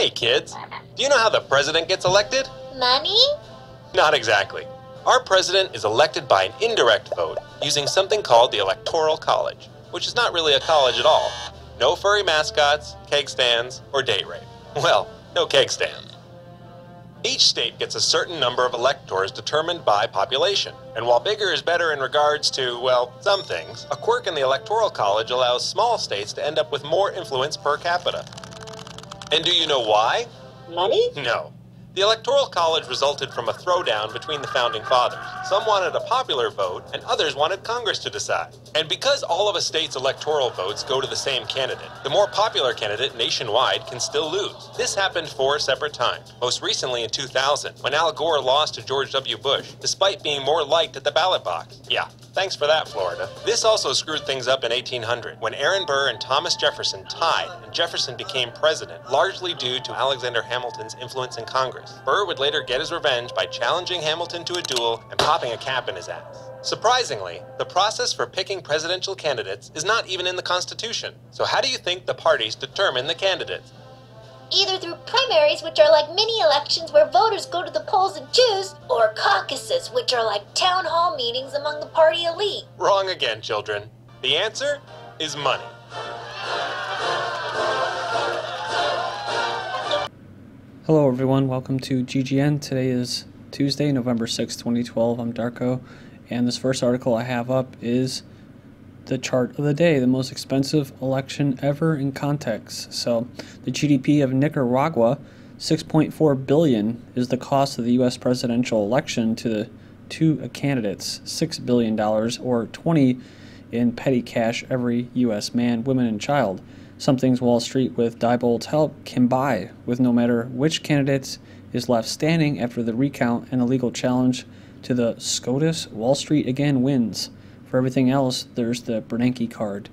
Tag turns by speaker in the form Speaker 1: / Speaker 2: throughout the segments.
Speaker 1: Hey kids, do you know how the president gets elected?
Speaker 2: Money?
Speaker 1: Not exactly. Our president is elected by an indirect vote using something called the Electoral College, which is not really a college at all. No furry mascots, cake stands, or date rape. Well, no cake stands. Each state gets a certain number of electors determined by population. And while bigger is better in regards to, well, some things, a quirk in the Electoral College allows small states to end up with more influence per capita. And do you know why?
Speaker 2: Money?
Speaker 1: No. The Electoral College resulted from a throwdown between the Founding Fathers. Some wanted a popular vote, and others wanted Congress to decide. And because all of a state's electoral votes go to the same candidate, the more popular candidate nationwide can still lose. This happened 4 separate times, most recently in 2000, when Al Gore lost to George W. Bush, despite being more liked at the ballot box. Yeah, thanks for that, Florida. This also screwed things up in 1800, when Aaron Burr and Thomas Jefferson tied, and Jefferson became president, largely due to Alexander Hamilton's influence in Congress. Burr would later get his revenge by challenging Hamilton to a duel and popping a cap in his ass. Surprisingly, the process for picking presidential candidates is not even in the Constitution. So how do you think the parties determine the candidates?
Speaker 2: Either through primaries, which are like mini elections where voters go to the polls and choose, or caucuses, which are like town hall meetings among the party elite.
Speaker 1: Wrong again, children. The answer is money.
Speaker 3: Hello everyone, welcome to GGN. Today is Tuesday, November 6, 2012. I'm Darko, and this first article I have up is the chart of the day, the most expensive election ever in context. So, the GDP of Nicaragua, $6.4 billion, is the cost of the U.S. presidential election to the two candidates, $6 billion, or $20 in petty cash every U.S. man, woman, and child. Some things Wall Street, with Diebold's help, can buy, with no matter which candidate is left standing after the recount and a legal challenge to the SCOTUS. Wall Street again wins. For everything else, there's the Bernanke card.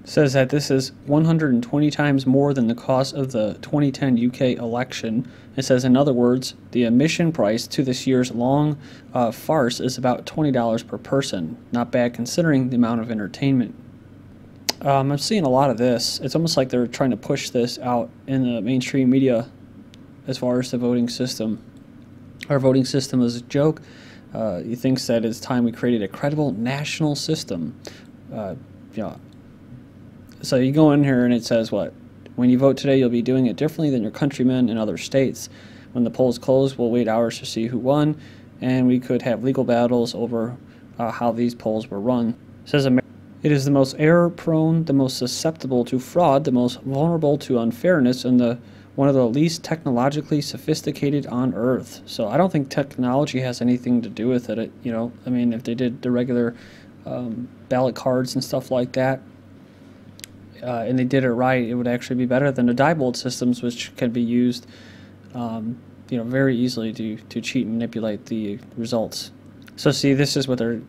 Speaker 3: It says that this is 120 times more than the cost of the 2010 UK election. It says, in other words, the admission price to this year's long farce is about $20 per person. Not bad considering the amount of entertainment. I'm seeing a lot of this. It's almost like they're trying to push this out in the mainstream media as far as the voting system. Our voting system is a joke. He thinks that it's time we created a credible national system. So you go in here and it says what? When you vote today, you'll be doing it differently than your countrymen in other states. When the polls close, we'll wait hours to see who won, and we could have legal battles over how these polls were run. It says it is the most error-prone, the most susceptible to fraud, the most vulnerable to unfairness, and one of the least technologically sophisticated on Earth. So I don't think technology has anything to do with it. You know, I mean, if they did the regular ballot cards and stuff like that, and they did it right, it would actually be better than the Diebold systems, which can be used, very easily to cheat and manipulate the results. So see, this is what they're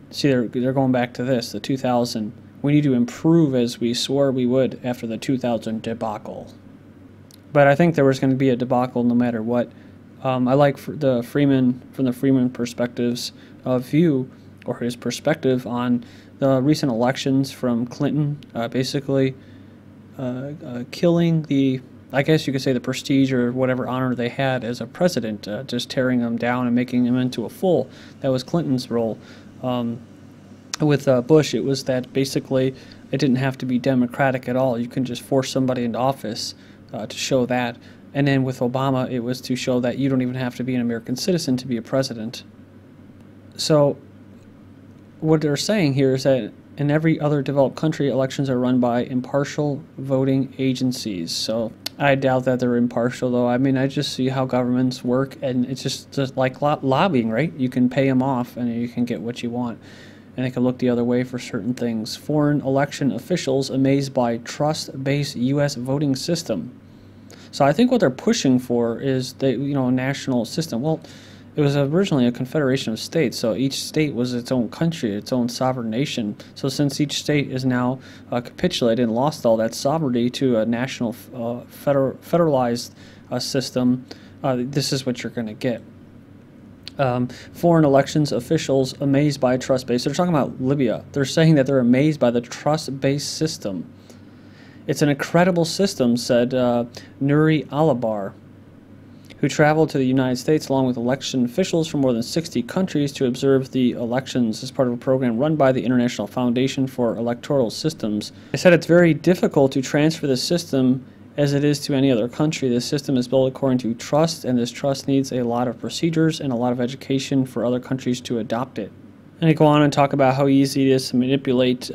Speaker 3: going back to this, the 2000. We need to improve as we swore we would after the 2000 debacle. But I think there was going to be a debacle no matter what. I like the Freeman perspective's view, or his perspective on the recent elections from Clinton, basically killing the, I guess you could say, the prestige or whatever honor they had as a president, just tearing them down and making them into a fool. That was Clinton's role. With Bush, it was that basically it didn't have to be democratic at all. You can just force somebody into office to show that. And then with Obama, it was to show that you don't even have to be an American citizen to be a president. So what they're saying here is that in every other developed country, elections are run by impartial voting agencies. So I doubt that they're impartial, though. I mean, I just see how governments work, and it's just like lobbying, right? You can pay them off, and you can get what you want. And they can look the other way for certain things. Foreign election officials amazed by trust-based U.S. voting system. So I think what they're pushing for is a national system. Well, it was originally a confederation of states, so each state was its own country, its own sovereign nation. So since each state is now capitulated and lost all that sovereignty to a national federalized system, this is what you're going to get. Foreign elections officials amazed by trust-based. They're talking about Libya. They're saying that they're amazed by the trust-based system. It's an incredible system, said Nuri Alabar, who traveled to the United States along with election officials from more than 60 countries to observe the elections as part of a program run by the International Foundation for Electoral Systems. They said it's very difficult to transfer the system as it is to any other country. This system is built according to trust, and this trust needs a lot of procedures and a lot of education for other countries to adopt it. And they go on and talk about how easy it is to manipulate.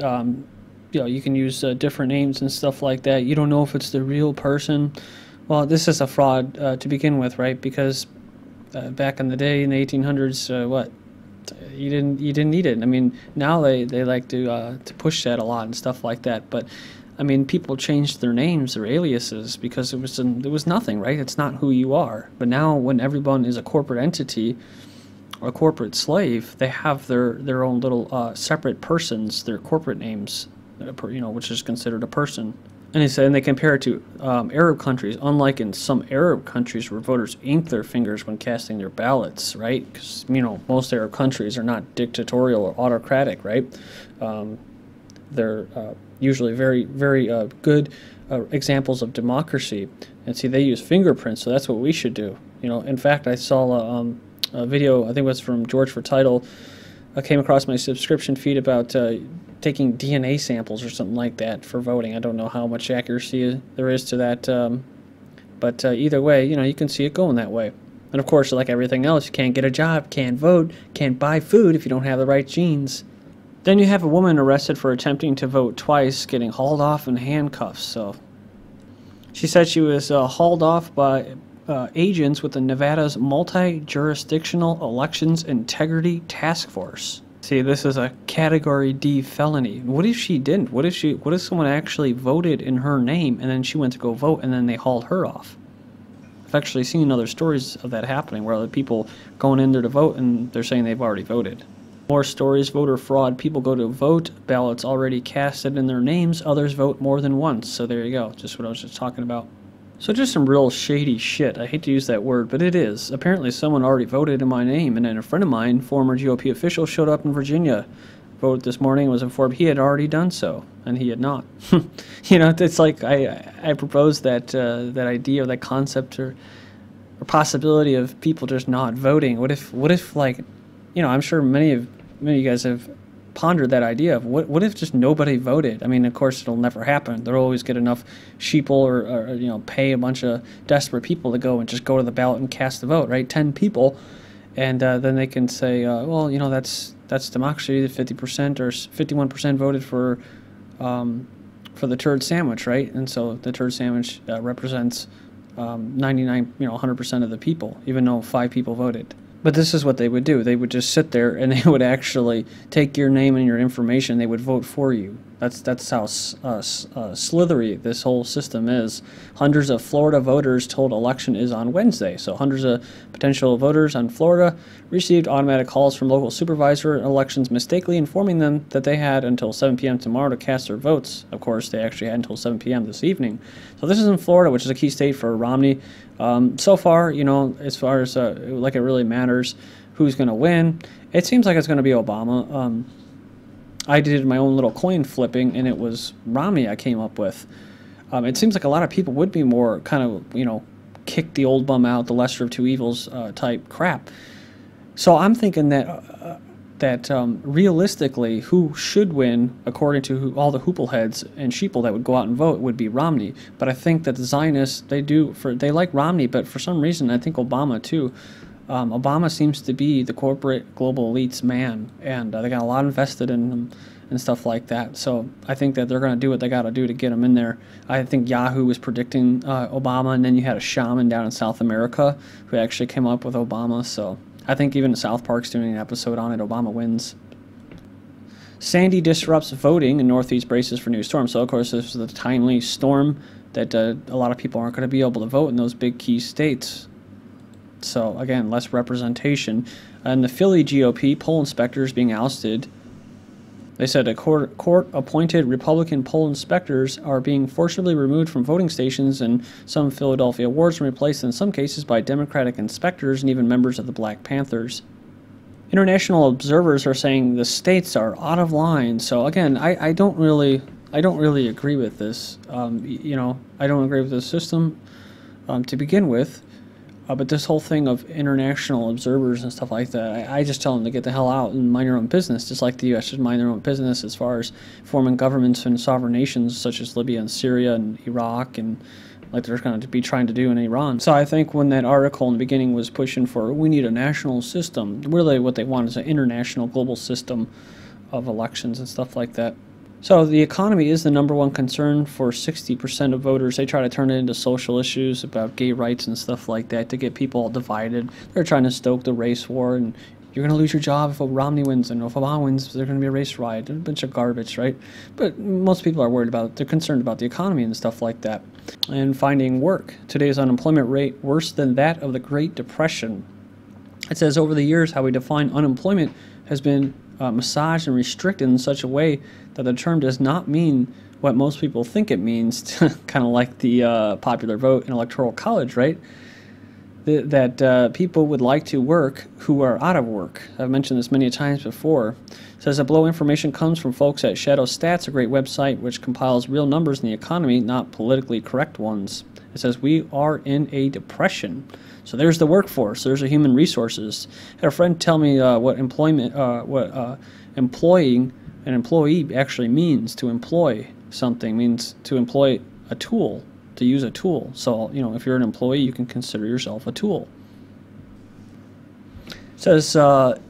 Speaker 3: You can use different names and stuff like that. You don't know if it's the real person. Well, this is a fraud to begin with, right? Because back in the day, in the 1800s, you didn't need it. I mean, now they like to push that a lot and stuff like that. But I mean, people changed their names, their aliases, because it was nothing, right? It's not who you are. But now, when everyone is a corporate entity or a corporate slave, they have their own little separate persons, their corporate names, which is considered a person. And he said, and they compare it to Arab countries, unlike in some Arab countries where voters ink their fingers when casting their ballots, right? Because, most Arab countries are not dictatorial or autocratic, right? They're usually very, very good examples of democracy. And see, they use fingerprints, so that's what we should do. In fact, I saw a video, I think it was from George for Title. I came across my subscription feed about taking DNA samples or something like that for voting. I don't know how much accuracy there is to that, but either way, you can see it going that way. And of course, like everything else, you can't get a job, can't vote, can't buy food if you don't have the right genes. Then you have a woman arrested for attempting to vote twice, getting hauled off in handcuffs. So she said she was hauled off by agents with the Nevada's Multi-Jurisdictional Elections Integrity Task Force. See, this is a Category D felony. What if she didn't? What if someone actually voted in her name and then she went to go vote and then they hauled her off? I've actually seen other stories of that happening where other people going in there to vote and they're saying they've already voted. More stories, voter fraud. People go to vote, ballots already casted in their names, others vote more than once. So there you go, just what I was just talking about. So just some real shady shit. I hate to use that word, but it is. Apparently someone already voted in my name, and then a friend of mine, former GOP official, showed up in Virginia, voted this morning, and was informed he had already done so, and he had not. It's like I proposed that idea or that concept or possibility of people just not voting. What if I'm sure many of you guys have pondered that idea of what if just nobody voted? I mean, of course, it'll never happen. They'll always get enough sheeple or pay a bunch of desperate people to go and just go to the ballot and cast the vote, right? 10 people, and then they can say, that's democracy. 50% or 51% voted for the turd sandwich, right? And so the turd sandwich represents 100% of the people, even though 5 people voted. But this is what they would do. They would just sit there and they would actually take your name and your information. They would vote for you. That's how slithery this whole system is. Hundreds of Florida voters told election is on Wednesday. So hundreds of potential voters on Florida received automatic calls from local supervisor elections mistakenly informing them that they had until 7 p.m. tomorrow to cast their votes. Of course, they actually had until 7 p.m. this evening. So this is in Florida, which is a key state for Romney. So far, as far as like it really matters who's going to win, it seems like it's going to be Obama. I did my own little coin flipping, and it was Romney I came up with. It seems like a lot of people would be more kind of, kick the old bum out, the lesser of two evils type crap. So I'm thinking that realistically, who should win, according to all the hoopleheads and sheeple that would go out and vote, would be Romney. But I think that the Zionists, they like Romney, but for some reason, I think Obama too. Obama seems to be the corporate global elite's man, and they got a lot invested in him and stuff like that. So I think that they're going to do what they got to do to get him in there. I think Yahoo was predicting Obama, and then you had a shaman down in South America who actually came up with Obama. So I think even South Park's doing an episode on it. Obama wins. Sandy disrupts voting in Northeast braces for new storm. So, of course, this is the timely storm that a lot of people aren't going to be able to vote in those big key states. So, again, less representation. And the Philly GOP poll inspectors being ousted. They said a court-appointed Republican poll inspectors are being forcibly removed from voting stations in some Philadelphia wards and replaced in some cases by Democratic inspectors and even members of the Black Panthers. International observers are saying the states are out of line. So again, I don't really I don't really agree with this. You know, I don't agree with the system to begin with. But this whole thing of international observers and stuff like that, I just tell them to get the hell out and mind their own business, just like the U.S. should mind their own business as far as forming governments in sovereign nations such as Libya and Syria and Iraq, and like they're going to be trying to do in Iran. So I think when that article in the beginning was pushing for, we need a national system, really what they want is an international global system of elections and stuff like that. So the economy is the #1 concern for 60% of voters. They try to turn it into social issues about gay rights and stuff like that to get people all divided. They're trying to stoke the race war, and you're going to lose your job if Romney wins, and if Obama wins, there's going to be a race riot. A bunch of garbage, right? But most people are worried about, they're concerned about the economy and stuff like that. And finding work. Today's unemployment rate worse than that of the Great Depression. It says over the years how we define unemployment has been massaged and restricted in such a way that the term does not mean what most people think it means, kind of like the popular vote in Electoral College, right? That people would like to work who are out of work. I've mentioned this many times before. It says that below information comes from folks at Shadow Stats, a great website which compiles real numbers in the economy, not politically correct ones. It says we are in a depression. So there's the workforce. There's the human resources. I had a friend tell me what employing an employee actually means. To employ something means to employ a tool, to use a tool. So, you know, if you're an employee, you can consider yourself a tool. It says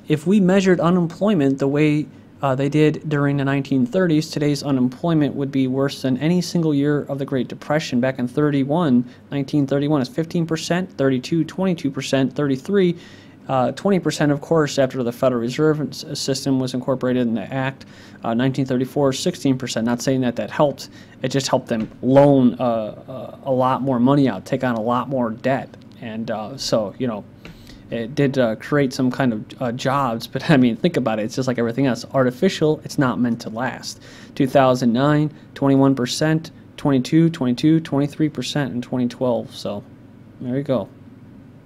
Speaker 3: if we measured unemployment the way they did during the 1930s, today's unemployment would be worse than any single year of the Great Depression. Back in 1931 is 15%, 32, 22%, 33, 20%, of course, after the Federal Reserve System was incorporated in the Act. 1934, 16%. Not saying that that helped. It just helped them loan a lot more money out, take on a lot more debt. And so, you know, it did create some kind of jobs, but I mean, think about it. It's just like everything else. Artificial, it's not meant to last. 2009, 21%, 22, 23% in 2012. So there you go.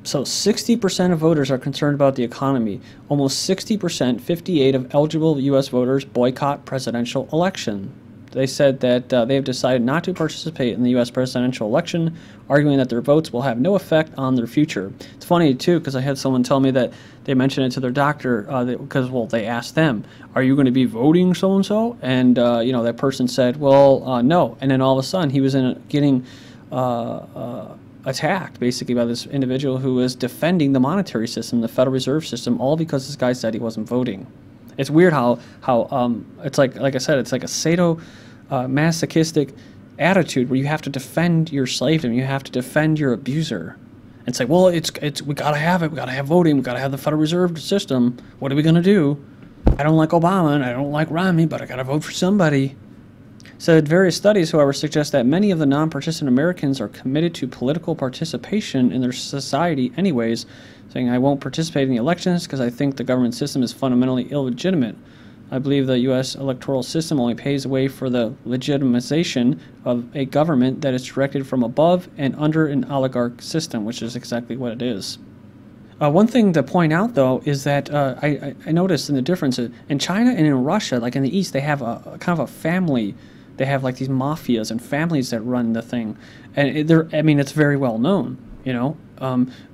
Speaker 3: So 60% of voters are concerned about the economy. Almost 60%, 58 of eligible U.S. voters boycott presidential election. They said that they have decided not to participate in the U.S. presidential election, arguing that their votes will have no effect on their future. It's funny, too, because I had someone tell me that they mentioned it to their doctor because, well, they asked them, are you going to be voting so-and-so? And, you know, that person said, well, no. And then all of a sudden he was getting attacked, basically, by this individual who was defending the monetary system, the Federal Reserve System, all because this guy said he wasn't voting. It's weird how it's like I said, it's like a masochistic attitude where you have to defend your slavedom, you have to defend your abuser. And it's like, well, it's we gotta have it, we gotta have voting, we gotta have the Federal Reserve System. What are we gonna do? I don't like Obama and I don't like Romney, but I gotta vote for somebody. So various studies, however, suggest that many of the non-participant Americans are committed to political participation in their society anyways, saying, I won't participate in the elections because I think the government system is fundamentally illegitimate. I believe the U.S. electoral system only paves the way for the legitimization of a government that is directed from above and under an oligarch system, which is exactly what it is. One thing to point out, though, is that I noticed in the difference in China and in Russia, like in the East, they have a kind of a family. They have like these mafias and families that run the thing, and I mean, it's very well known, you know.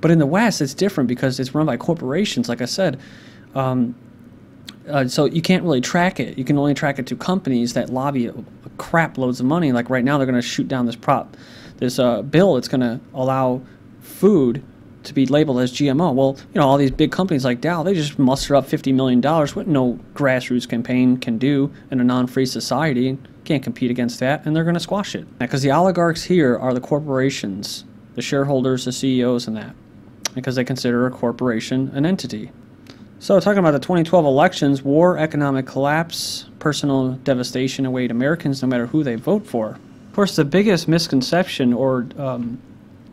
Speaker 3: But in the West, it's different because it's run by corporations, like I said. So you can't really track it. You can only track it to companies that lobby crap loads of money. Like right now, they're going to shoot down this bill that's going to allow food to be labeled as GMO. Well, you know, all these big companies like Dow, they just muster up $50 million, what no grassroots campaign can do in a non-free society. Can't compete against that, and they're going to squash it. Because the oligarchs here are the corporations, the shareholders, the CEOs, and that, because they consider a corporation an entity. So talking about the 2012 elections, war, economic collapse, personal devastation await Americans no matter who they vote for. Of course, the biggest misconception or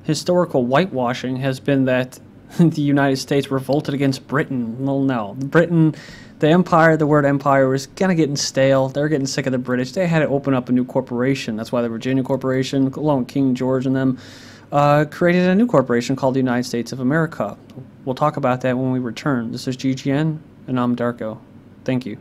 Speaker 3: historical whitewashing has been that the United States revolted against Britain. Well, no. Britain, the empire, the word empire was kind of getting stale. They're getting sick of the British. They had to open up a new corporation. That's why the Virginia Corporation, along with King George and them, created a new corporation called the United States of America. We'll talk about that when we return. This is GGN, and I'm Darko. Thank you.